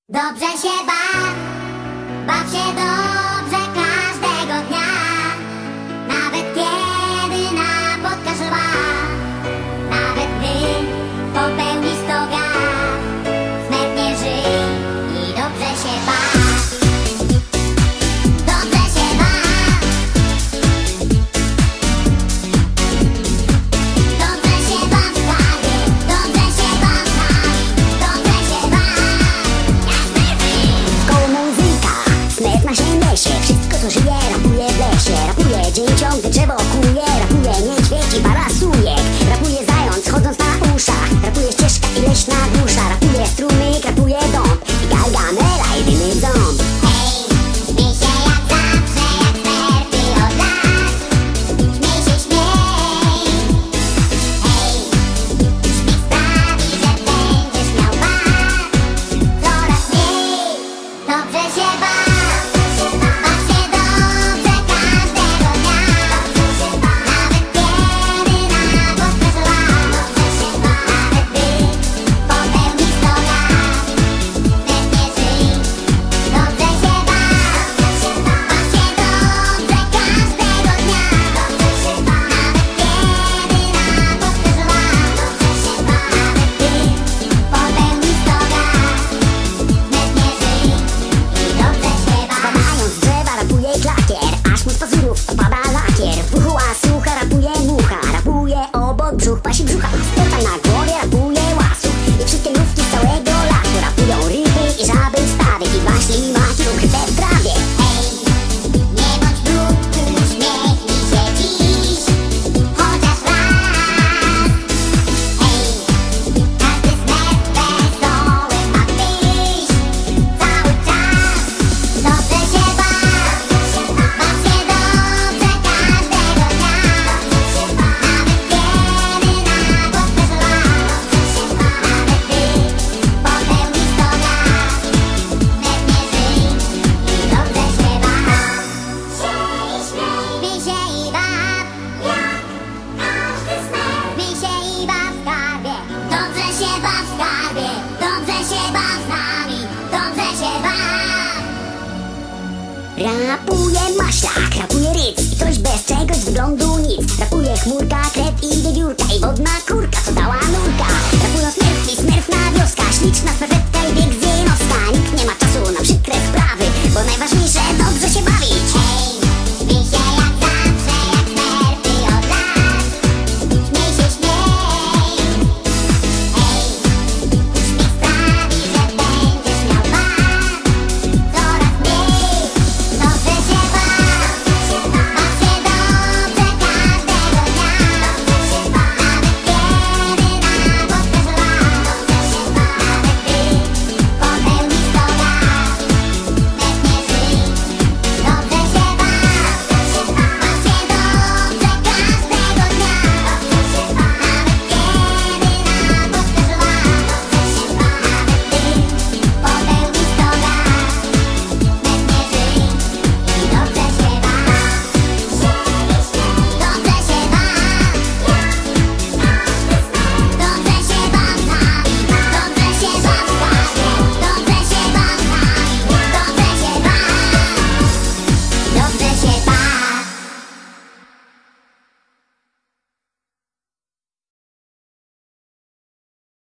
Dobrze się baw się dobrze każdego dnia. Nawet kiedy napotkasz lwa, nawet gdy popełnisz 100 gaf, smernie żyj i dobrze się baw. Dobrze się baw. Dobrze się baw w skarbie, dobrze się baw z nami, dobrze się baw. Koło muzyka, Smurf na się wszystko co żyje rapuje w lesie. Rapuje dzieciom, gdy drzewo kuje. Rapuje niedźwiedź i balasuje. Rapuje zając chodząc na uszach. Rapuje ścieżka i leśna dusza. Rapuje strumyk, rapuje dąb i Gargamela jedyny ząb. Hej, śmiej się jak zawsze, jak Smurfy od lat. Śmiej się, śmiej. Hej, śmiech sprawi, że będziesz miał baw coraz mniej. Dobrze się baw się dobrze każdego dnia. Nawet kiedy napotkasz lwa, nawet gdy popełnisz 100 gaf, smernie żyj. Dobrze się baw się dobrze każdego dnia. Nawet kiedy napotkasz lwa, nawet gdy popełnisz 100 gaf, smernie żyj i dobrze się baw. Spadając z drzewa rapuje klakier, aż mu z pazurów opada lakier. W uchu łasucha rapuje mucha. Rapuje obok brzuch, pasi brzucha. Tutaj na głowie rapuje łasuch. I wszystkie mrówki z całego lasu rapują ryby i żaby w stawie. I właśnie limaki ukryte w trawie. Hej, nie bądź brudny, uśmiechnij się dziś, chociaż raz. Hej, każdy Smurf wesoły ma być cały czas. Dobrze się baw się dobrze każdego dnia. Nawet kiedy napotkasz lwa, nawet gdy popełnisz 100 gaf, smernie żyj i dobrze się baw. Śmiej się i baw jak każdy Smurf. Śmiej się i baw w skarbie, dobrze się baw w skarbie, dobrze się baw z nami, dobrze się baw. Rapuje maślak, rapuje ryc i coś bez czegoś z wyglądu nic. Rapuje chmurka, kret i wiewiórka i wodna kurka, co dała nurka. Rapują Smurfy, Smurfna wioska, śliczna smerfetka.